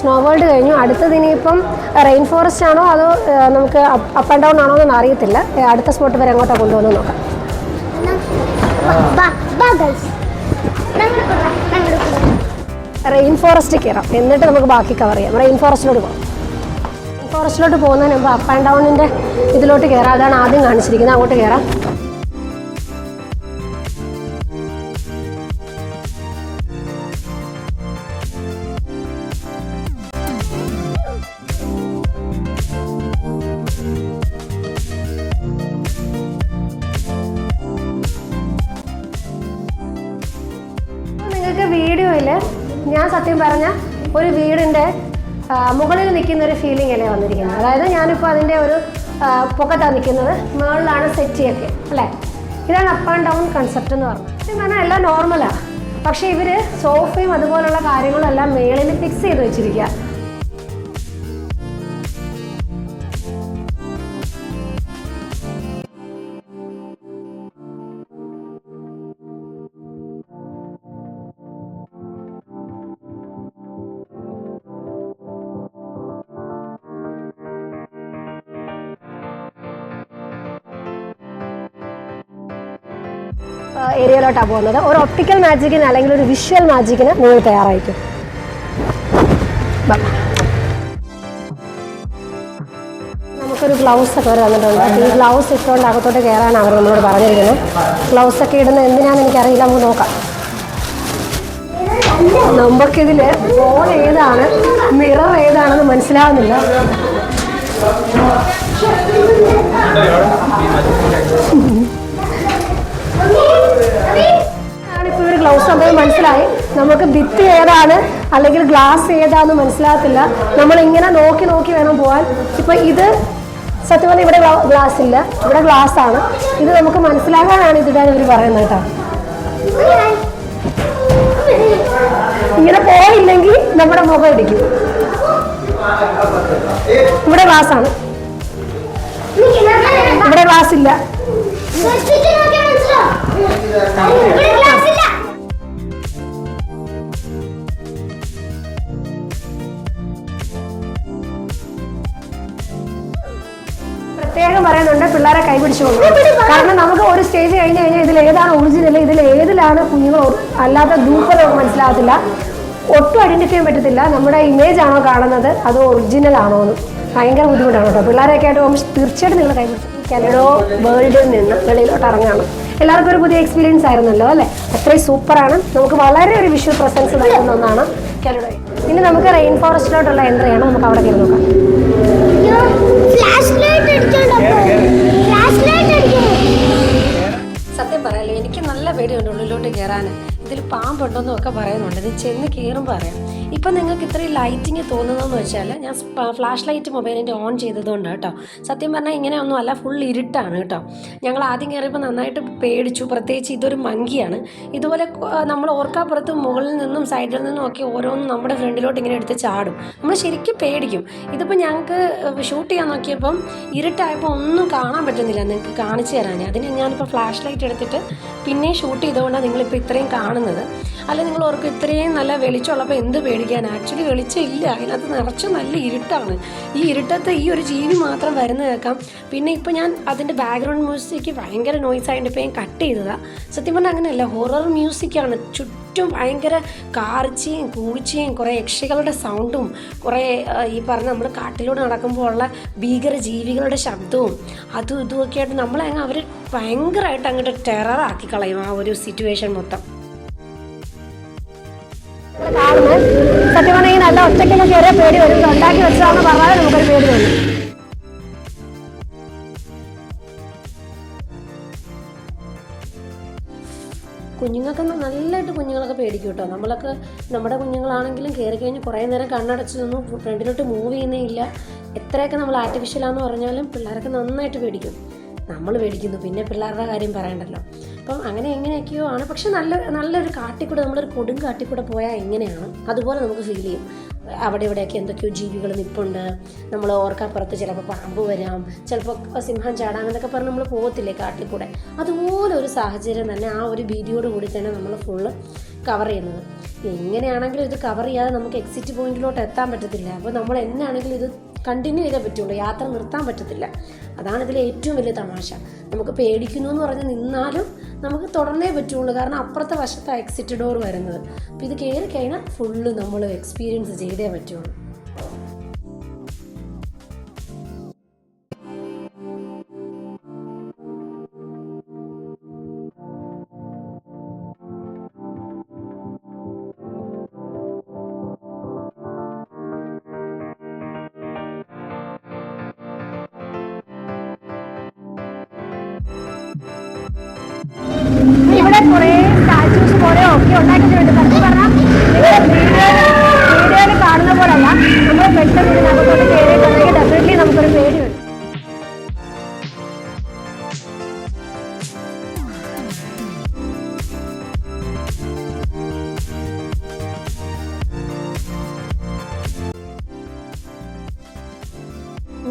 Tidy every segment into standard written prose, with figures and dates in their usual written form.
Snow world കഴിഞ്ഞു. അടുത്തത് ഇനിയിപ്പം റെയിൻ ഫോറസ്റ്റ് ആണോ അതോ നമുക്ക് അപ്പ് ആൻഡ് ഡൗൺ ആണോ എന്നൊന്നും അറിയത്തില്ല. അടുത്ത സ്പോട്ട് വരെ എങ്ങോട്ടാണ് കൊണ്ടുവന്ന് നോക്കാം. റെയിൻ ഫോറസ്റ്റ് കയറാം, എന്നിട്ട് നമുക്ക് ബാക്കി കവർ ചെയ്യാം. റെയിൻ ഫോറസ്റ്റിലോട്ട് പോകാം. റെയിൻ ഫോറസ്റ്റിലോട്ട് പോകുന്നതിന് മുമ്പ് അപ്പ് ആൻഡ് ഡൗണിൻ്റെ ഇതിലോട്ട് കയറാം. അതാണ് ആദ്യം കാണിച്ചിരിക്കുന്നത്. അങ്ങോട്ട് കയറാം. വീഡിയോയിൽ ഞാൻ സത്യം പറഞ്ഞ ഒരു വീടിൻ്റെ മുകളിൽ നിൽക്കുന്ന ഒരു ഫീലിംഗ് അല്ലേ വന്നിരിക്കുന്നത്. അതായത് ഞാനിപ്പോൾ അതിൻ്റെ ഒരു പൊക്കത്താണ് നിൽക്കുന്നത്, മുകളിലാണ് സെറ്റിയൊക്കെ അല്ലേ. ഇതാണ് അപ്പ് ആൻഡ് ഡൗൺ കൺസെപ്റ്റ് എന്ന് പറഞ്ഞത്. സത്യം പറഞ്ഞാൽ എല്ലാം നോർമലാണ്. പക്ഷേ ഇവർ സോഫയും അതുപോലുള്ള കാര്യങ്ങളെല്ലാം മേളിൽ ഫിക്സ് ചെയ്ത് വെച്ചിരിക്കുക. ഏരിയയിലോട്ടാണ് പോകുന്നത്. ഒരു ഒപ്റ്റിക്കൽ മാജിക്കിന് അല്ലെങ്കിൽ ഒരു വിഷ്വൽ മാജിക്കിന് നിങ്ങൾ തയ്യാറായിരിക്കും. നമുക്കൊരു ഗ്ലൗസ് ഒക്കെ അവർ തന്നിട്ടുണ്ട്. ഈ ഗ്ലൗസ് ഇട്ടുകൊണ്ട് അകത്തോട്ട് കയറാനാണ് അവർ നമ്മളോട് പറഞ്ഞിരിക്കുന്നത്. ഗ്ലൗസ് ഒക്കെ ഇടുന്നത് എന്തിനാണെന്ന് എനിക്കറിയില്ല, നമുക്ക് നോക്കാം. നമുക്കിതിൽ ഫോൺ ഏതാണ് മിറർ ഏതാണെന്ന് മനസ്സിലാവുന്നില്ല. ഞാനിപ്പോൾ ഒരു ഗ്ലൗസ് ഉണ്ടെന്ന് മനസ്സിലായി. നമുക്ക് ഭിത്തി ഏതാണ് അല്ലെങ്കിൽ ഗ്ലാസ് ഏതാണെന്ന് മനസ്സിലാകത്തില്ല. നമ്മളിങ്ങനെ നോക്കി നോക്കി വേണം പോകാൻ. ഇപ്പം ഇത് സത്യം പറഞ്ഞാൽ ഇവിടെ ഗ്ലാസ് ഇല്ല, ഇവിടെ ഗ്ലാസ് ആണ്. ഇത് നമുക്ക് മനസ്സിലാകാനാണ് ഇതിടാൻ ഇവർ പറയുന്നത് കേട്ടോ. ഇങ്ങനെ പോയില്ലെങ്കിൽ നമ്മുടെ മുഖം ഇടിക്കും. ഇവിടെ ഗ്ലാസ് ആണ്, ഇവിടെ ഗ്ലാസ് ഇല്ല. പ്രത്യേകം പറയുന്നുണ്ട് പിള്ളേരെ കൈപിടിച്ചു കൊണ്ടുപോകും. കാരണം നമുക്ക് ഒരു സ്റ്റേജ് കഴിഞ്ഞ് കഴിഞ്ഞാൽ ഇതിൽ ഏതാണ് ഒറിജിനൽ, ഇതിൽ ഏതിലാണ് കുഞ്ഞുങ്ങൾ അല്ലാത്ത ഗ്രൂപ്പ് നമുക്ക് മനസ്സിലാകത്തില്ല. ഒട്ടും ഐഡന്റിഫൈ ചെയ്യാൻ പറ്റത്തില്ല. നമ്മുടെ ഇമേജ് ആണോ കാണുന്നത് അതോ ഒറിജിനൽ ആണോ എന്ന്. ഭയങ്കര ബുദ്ധിമുട്ടാണ് കേട്ടോ. പിള്ളേരൊക്കെ ആയിട്ട് പോകുമ്പോൾ തീർച്ചയായിട്ടും നിങ്ങൾ കൈപിടിച്ചു. കാനഡോ വേൾഡിൽ നിന്ന് വെളിയിലോട്ട് ഇറങ്ങാണ്. എല്ലാവർക്കും ഒരു പുതിയ എക്സ്പീരിയൻസ് ആയിരുന്നല്ലോ അല്ലേ. അത്രയും സൂപ്പറാണ്. നമുക്ക് വളരെ ഒരു വിഷ്വൽ പ്രസൻസ് നൽകുന്ന ഒന്നാണ് കാനഡോ. ഇനി നമുക്ക് റെയിൻ ഫോറസ്റ്റിലോട്ടുള്ള എൻട്രി ആണ്. നമുക്ക് അവിടെ കയറി നോക്കാം. സത്യം പറയാലോ, എനിക്ക് നല്ല പേടിയുണ്ട് ഉള്ളിലോട്ട് കയറാൻ. ഇതിൽ പാമ്പുണ്ടെന്നും ഒക്കെ പറയുന്നുണ്ട്. ഇത് ചെന്ന് കയറുമ്പോൾ അറിയാം. ഇപ്പം നിങ്ങൾക്ക് ഇത്രയും ലൈറ്റിങ് തോന്നുന്നതെന്ന് വെച്ചാൽ ഞാൻ ഫ്ലാഷ് ലൈറ്റ് മൊബൈലിൻ്റെ ഓൺ ചെയ്തതുകൊണ്ട് കേട്ടോ. സത്യം പറഞ്ഞാൽ ഇങ്ങനെയൊന്നും അല്ല, ഫുൾ ഇരുട്ടാണ് കേട്ടോ. ഞങ്ങൾ ആദ്യം കയറിയപ്പോൾ നന്നായിട്ട് പേടിച്ചു. പ്രത്യേകിച്ച് ഇതൊരു മങ്കിയാണ്. ഇതുപോലെ നമ്മൾ ഓർക്കാപ്പുറത്ത് മുകളിൽ നിന്നും സൈഡിൽ നിന്നും ഒക്കെ ഓരോന്നും നമ്മുടെ ഫ്രണ്ടിലോട്ട് ഇങ്ങനെ എടുത്ത് ചാടും. നമ്മൾ ശരിക്കും പേടിക്കും. ഇതിപ്പോൾ ഞങ്ങൾക്ക് ഷൂട്ട് ചെയ്യാൻ നോക്കിയപ്പം ഇരുട്ടായപ്പോൾ ഒന്നും കാണാൻ പറ്റുന്നില്ല. നിങ്ങൾക്ക് കാണിച്ചു തരാൻ അതിന് ഞാനിപ്പോൾ ഫ്ലാഷ് ലൈറ്റ് എടുത്തിട്ട് പിന്നെ ഷൂട്ട് ചെയ്തുകൊണ്ടാണ് നിങ്ങളിപ്പോൾ ഇത്രയും കാണുന്നത്. അല്ല നിങ്ങൾ ഓർക്കും ഇത്രയും നല്ല വെളിച്ചമുള്ളപ്പോൾ എന്ത് പേടിക്കാൻ. ആക്ച്വലി വെളിച്ചമില്ല, അതിനകത്ത് നിറച്ച് നല്ല ഇരുട്ടാണ്. ഈ ഇരുട്ടത്ത് ഈ ഒരു ജീവി മാത്രം വരുന്ന കേൾക്കാം. പിന്നെ ഇപ്പോൾ ഞാൻ അതിൻ്റെ ബാക്ക്ഗ്രൗണ്ട് മ്യൂസിക് ഭയങ്കര നോയ്സ് ആയിട്ട് ഇപ്പോൾ ഞാൻ കട്ട് ചെയ്തതാണ്. സത്യം പറഞ്ഞാൽ അങ്ങനെയല്ല, ഹൊറർ മ്യൂസിക്കാണ്. ചുറ്റും ഭയങ്കര കാർച്ചയും കൂച്ചിയും കുറേ യക്ഷികളുടെ സൗണ്ടും കുറേ ഈ പറഞ്ഞ നമ്മൾ കാട്ടിലൂടെ നടക്കുമ്പോൾ ഉള്ള ഭീകര ജീവികളുടെ ശബ്ദവും അതും ഇതുമൊക്കെ ആയിട്ട് നമ്മളെ അവർ ഭയങ്കരമായിട്ട് അങ്ങോട്ട് ടെററാക്കി കളയും ആ ഒരു സിറ്റുവേഷൻ മൊത്തം. സത്യം പറഞ്ഞാൽ നല്ല ഒറ്റയ്ക്കൊക്കെ കയറിയ പേടി വരും. ഉണ്ടാക്കി വെച്ചതാണെന്ന് പറഞ്ഞാൽ നമുക്കൊരു പേടി വരും. കുഞ്ഞുങ്ങൾക്ക് നല്ലതായിട്ട് കുഞ്ഞുങ്ങളൊക്കെ പേടിക്കും കേട്ടോ. നമ്മളൊക്കെ നമ്മുടെ കുഞ്ഞുങ്ങളാണെങ്കിലും കയറി കഴിഞ്ഞ് കുറേ നേരം കണ്ണടച്ച് നിന്നും ഫ്രണ്ടിലോട്ട് മൂവ് ചെയ്യുന്നേ ഇല്ല. എത്രയൊക്കെ നമ്മൾ ആർട്ടിഫിഷ്യലാന്ന് പറഞ്ഞാലും പിള്ളേരൊക്കെ നന്നായിട്ട് പേടിക്കും. നമ്മൾ പേടിക്കുന്നു, പിന്നെ പിള്ളേരുടെ കാര്യം പറയണ്ടല്ലോ. അപ്പം അങ്ങനെ എങ്ങനെയൊക്കെയോ ആണ്. പക്ഷെ നല്ലൊരു കാട്ടിക്കൂടെ, നമ്മളൊരു കൊടും കാട്ടിക്കൂടെ പോയാൽ എങ്ങനെയാണ് അതുപോലെ നമുക്ക് ഫീൽ ചെയ്യും. അവിടെ ഇവിടെയൊക്കെ എന്തൊക്കെയോ ജീവികൾ നിൽപ്പുണ്ട്. നമ്മൾ ഓർക്കാപ്പുറത്ത് ചിലപ്പോൾ പാമ്പ് വരാം, ചിലപ്പോൾ സിംഹം ചാടാം, എന്നൊക്കെ പറഞ്ഞ് നമ്മൾ പോകത്തില്ലേ കാട്ടിൽ കൂടെ. അതുപോലെ ഒരു സാഹചര്യം തന്നെ ആ ഒരു വീഡിയോയോട് കൂടി തന്നെ നമ്മൾ ഫുള്ള് കവർ ചെയ്യുന്നത്. എങ്ങനെയാണെങ്കിലും ഇത് കവർ ചെയ്യാതെ നമുക്ക് എക്സിറ്റ് പോയിന്റിലോട്ട് എത്താൻ പറ്റത്തില്ല. അപ്പോൾ നമ്മൾ എന്നാണെങ്കിലും ഇത് കണ്ടിന്യൂ ചെയ്തേ പറ്റുള്ളൂ, യാത്ര നിർത്താൻ പറ്റത്തില്ല. അതാണ് ഇതിലെ ഏറ്റവും വലിയ തമാശ. നമുക്ക് പേടിക്കുന്നു എന്ന് പറഞ്ഞ് നിന്നാലും നമുക്ക് തുടർന്നേ പറ്റുള്ളൂ, കാരണം അപ്പുറത്തെ വശത്താണ് എക്സിറ്റ് ഡോർ വരുന്നത്. അപ്പോൾ ഇത് കയറി കഴിഞ്ഞാൽ ഫുള്ള് നമ്മൾ എക്സ്പീരിയൻസ് ചെയ്തേ പറ്റുള്ളൂ. ഇവിടെ കുറേ സ്റ്റാച്യൂസ് പോലെ ഒക്കെ ഉണ്ടാക്കിയിട്ടുണ്ട്. സത്യം പറഞ്ഞാൽ വീഡിയോയിൽ കാണുന്ന പോലല്ല, നമ്മൾ പെട്ടെന്ന് ഇതിനകത്തോട്ട് കയറിയിട്ടുണ്ടെങ്കിൽ ഡെഫിനറ്റ്ലി നമുക്കൊരു പേടിയുണ്ട്.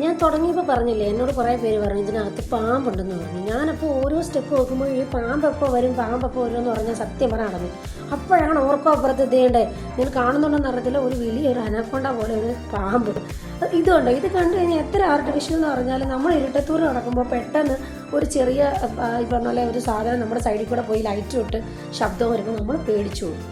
ഞാൻ തുടങ്ങിയപ്പോൾ പറഞ്ഞില്ലേ, എന്നോട് കുറേ പേര് പറഞ്ഞു ഇതിനകത്ത് പാമ്പുണ്ടെന്ന് പറഞ്ഞു. ഞാനപ്പോൾ ഓരോ സ്റ്റെപ്പ് നോക്കുമ്പോൾ ഈ പാമ്പെപ്പോൾ വരും എന്ന് പറഞ്ഞാൽ സത്യം പറഞ്ഞാൽ നടന്നു. അപ്പോഴാണ് ഓർക്കോ അപ്പുറത്ത് എത്തിയേണ്ടേ, നിങ്ങൾ കാണുന്നുണ്ടെന്ന് അറിയത്തില്ല, ഒരു വലിയൊരു അനക്കൊണ്ട പോലെ ഒരു പാമ്പ്. ഇതുണ്ട്, ഇത് കണ്ടു കഴിഞ്ഞാൽ എത്ര ആർട്ടിഫിഷ്യൽ എന്ന് പറഞ്ഞാലും നമ്മൾ ഇരുട്ടത്തൂർ നടക്കുമ്പോൾ പെട്ടെന്ന് ഒരു ചെറിയ ഈ പറഞ്ഞ പോലെ ഒരു സാധനം നമ്മുടെ സൈഡിൽ കൂടെ പോയി ലൈറ്റ് ഇട്ട് ശബ്ദം വരുമ്പോൾ നമ്മൾ പേടിച്ചു പോകും.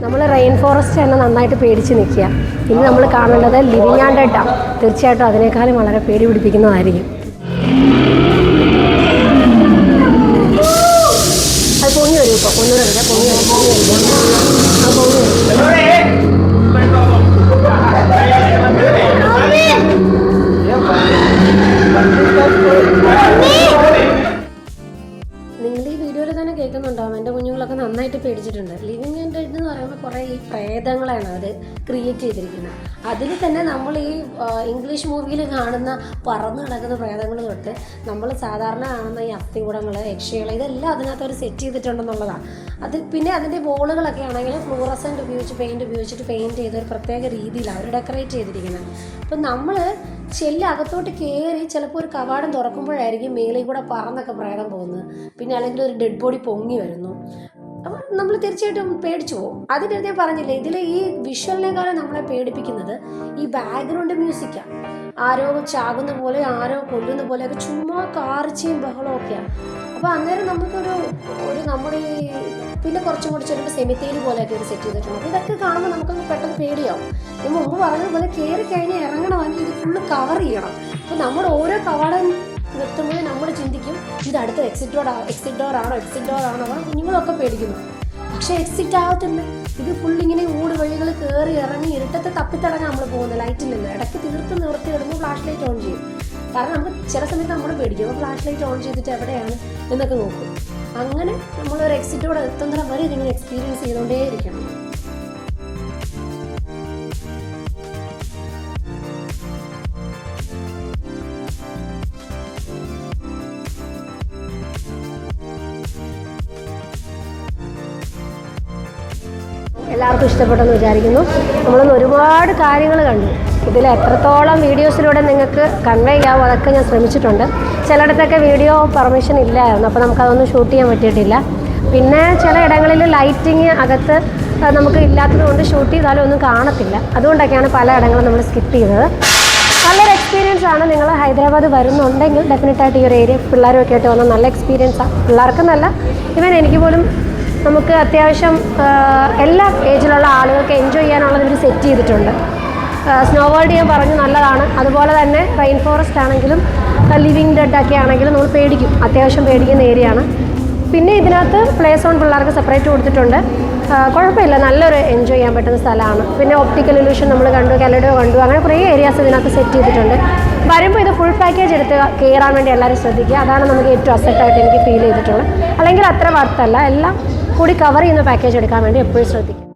നമ്മൾ റെയിൻ ഫോറസ്റ്റ് തന്നെ നന്നായിട്ട് പേടിച്ച് നിൽക്കുക. ഇനി നമ്മൾ കാണേണ്ടത് ലിവിങ് ആൻഡ് ഡെഡ് ആണ്. തീർച്ചയായിട്ടും അതിനേക്കാളും വളരെ പേടി പിടിപ്പിക്കുന്നതായിരിക്കും. അത് പൊങ്ങി വരും, ഇപ്പോൾ ഒന്നുകൂടെ വരാം, പൊങ്ങി വരും, നിങ്ങൾ ഈ വീഡിയോയിൽ തന്നെ കേൾക്കുന്നുണ്ടാവും, എൻ്റെ കുഞ്ഞുങ്ങളൊക്കെ നന്നായിട്ട് പേടിച്ചിട്ടുണ്ട്. ലിവിങ് ആൻഡ് ഡെഡ് എന്ന് പറയുമ്പോൾ കുറേ ഈ പ്രേതങ്ങളാണ് അവർ ക്രിയേറ്റ് ചെയ്തിരിക്കുന്നത്. അതിൽ തന്നെ നമ്മൾ ഈ ഇംഗ്ലീഷ് മൂവിയിൽ കാണുന്ന പറന്ന് കിടക്കുന്ന പ്രേതങ്ങൾ തൊട്ട് നമ്മൾ സാധാരണ കാണുന്ന ഈ അസ്ഥികൂടങ്ങൾ, യക്ഷികൾ, ഇതെല്ലാം അതിനകത്ത് അവർ സെറ്റ് ചെയ്തിട്ടുണ്ടെന്നുള്ളതാണ്. അത് പിന്നെ അതിൻ്റെ ബോളുകളൊക്കെ ആണെങ്കിൽ ഫ്ലൂറസെൻ്റ് ഉപയോഗിച്ച് പെയിൻറ്റ് ചെയ്ത ഒരു പ്രത്യേക രീതിയിലാണ് അവർ ഡെക്കറേറ്റ് ചെയ്തിരിക്കുന്നത്. അപ്പം നമ്മൾ അകത്തോട്ട് കയറി ചിലപ്പോൾ ഒരു കവാടം തുറക്കുമ്പോഴായിരിക്കും മേളിൽ കൂടെ പറന്നൊക്കെ പ്രേതം പോകുന്നത്, പിന്നെ അല്ലെങ്കിൽ ഒരു ഡെഡ് ബോഡി പൊങ്ങി വരുന്നു. അപ്പം നമ്മൾ തീർച്ചയായിട്ടും പേടിച്ചു പോകും. അതിൻ്റെ ഞാൻ പറഞ്ഞില്ലേ, ഇതിൽ ഈ വിഷ്വലിനേക്കാളും നമ്മളെ പേടിപ്പിക്കുന്നത് ഈ ബാക്ക്ഗ്രൗണ്ട് മ്യൂസിക്കാണ്. ആരോ ചാകുന്ന പോലെ, ആരോ കൊല്ലുന്ന പോലെയൊക്കെ ചുമ്മാ കാർച്ചയും ബഹളമൊക്കെയാണ്. അപ്പോൾ അന്നേരം നമുക്കൊരു നമ്മുടെ ഈ പിന്നെ കുറച്ചും കൂടി ചെല്ലുമ്പോൾ സെമിത്തേരി പോലെയൊക്കെ ഒരു സെറ്റ് ചെയ്തിട്ടുണ്ട്. അപ്പോൾ ഇതൊക്കെ കാണുമ്പോൾ നമുക്കൊന്ന് പെട്ടെന്ന് പേടിയാവും. ഞാൻ മുമ്പ് പറഞ്ഞതുപോലെ കയറി കഴിഞ്ഞ് ഇറങ്ങണമെങ്കിൽ ഇത് ഫുള്ള് കവർ ചെയ്യണം. അപ്പോൾ നമ്മൾ ഓരോ കവാടം നിർത്തുമ്പോൾ നമ്മൾ ചിന്തിക്കും ഇത് അടുത്ത എക്സിറ്റ് ഡോർ ആണോ അപ്പോൾ കുഞ്ഞുങ്ങളൊക്കെ പേടിക്കുന്നു. പക്ഷേ എക്സിറ്റ് ആകത്തില്ല. ഇത് ഫുള്ളിങ്ങനെ ഊട് വഴികൾ കയറി ഇറങ്ങി ഇരുട്ടത്തെ തപ്പിത്തടങ്ങാൻ നമ്മൾ പോകുന്നത്. ലൈറ്റിലില്ല, ഇടയ്ക്ക് തീർത്ത് നിർത്തി ഇടുമ്പോൾ ഫ്ലാഷ് ലൈറ്റ് ഓൺ ചെയ്യും. കാരണം നമുക്ക് ചില സമയത്ത് നമ്മൾ പേടിക്കും, അപ്പോൾ ഫ്ലാഷ് ലൈറ്റ് ഓൺ ചെയ്തിട്ട് എവിടെയാണ് എന്നൊക്കെ നോക്കും. അങ്ങനെ നമ്മളൊരു എക്സിറ്റോടെ എത്തുന്നിടം വരെ ഇതിങ്ങനെ എക്സ്പീരിയൻസ് ചെയ്തുകൊണ്ടേയിരിക്കണം. എല്ലാവർക്കും ഇഷ്ടപ്പെട്ടെന്ന് വിചാരിക്കുന്നു. നമ്മളൊന്ന് ഒരുപാട് കാര്യങ്ങൾ കണ്ടു. ഇതിൽ എത്രത്തോളം വീഡിയോസിലൂടെ നിങ്ങൾക്ക് കൺവേ ചെയ്യാമോ അതൊക്കെ ഞാൻ ശ്രമിച്ചിട്ടുണ്ട്. ചിലയിടത്തൊക്കെ വീഡിയോ പെർമിഷൻ ഇല്ലായിരുന്നു, അപ്പോൾ നമുക്കതൊന്നും ഷൂട്ട് ചെയ്യാൻ പറ്റിയിട്ടില്ല. പിന്നെ ചില ഇടങ്ങളിൽ ലൈറ്റിങ് അകത്ത് നമുക്ക് ഇല്ലാത്തത് കൊണ്ട് ഷൂട്ട് ചെയ്താലും ഒന്നും കാണത്തില്ല. അതുകൊണ്ടൊക്കെയാണ് പല ഇടങ്ങളും നമ്മൾ സ്കിപ്പ് ചെയ്തത്. നല്ലൊരു എക്സ്പീരിയൻസ് ആണ്. നിങ്ങൾ ഹൈദരാബാദ് വരുന്നുണ്ടെങ്കിൽ ഡെഫിനറ്റായിട്ട് ഈ ഒരു ഏരിയ പിള്ളേരൊക്കെ ആയിട്ട് വന്ന നല്ല എക്സ്പീരിയൻസാണ്. പിള്ളേർക്കെന്നല്ല, ഇവൻ എനിക്ക് പോലും നമുക്ക് അത്യാവശ്യം എല്ലാ ഏജിലുള്ള ആളുകൾക്ക് എൻജോയ് ചെയ്യാനുള്ളത് ഇവർ സെറ്റ് ചെയ്തിട്ടുണ്ട്. സ്നോ വേൾഡ് ഞാൻ പറഞ്ഞു നല്ലതാണ്. അതുപോലെ തന്നെ റെയിൻ ഫോറസ്റ്റ് ആണെങ്കിലും ലിവിങ് ഡെഡ് ഒക്കെ ആണെങ്കിലും നമ്മൾ പേടിക്കും, അത്യാവശ്യം പേടിക്കുന്ന ഏരിയ ആണ്. പിന്നെ ഇതിനകത്ത് പ്ലേ സോൺ പിള്ളേർക്ക് സെപ്പറേറ്റ് കൊടുത്തിട്ടുണ്ട്. കുഴപ്പമില്ല, നല്ലൊരു എൻജോയ് ചെയ്യാൻ പറ്റുന്ന സ്ഥലമാണ്. പിന്നെ ഒപ്റ്റിക്കൽ ഇല്യൂഷൻ നമ്മൾ കണ്ടു, കെലഡോ കണ്ടു, അങ്ങനെ കുറേ ഏരിയാസ് ഇതിനകത്ത് സെറ്റ് ചെയ്തിട്ടുണ്ട്. വരുമ്പോൾ ഇത് ഫുൾ പാക്കേജ് എടുത്ത് കയറാൻ വേണ്ടി എല്ലാവരും ശ്രദ്ധിക്കുക. അതാണ് നമുക്ക് ഏറ്റവും അസറ്റായിട്ട് എനിക്ക് ഫീൽ ചെയ്തിട്ടുള്ളത്. അല്ലെങ്കിൽ അത്ര വರ್ತല്ല, എല്ലാം കൂടി കവർ ചെയ്യുന്ന പാക്കേജ് എടുക്കാൻ വേണ്ടി എപ്പോഴും ശ്രദ്ധിക്കുക.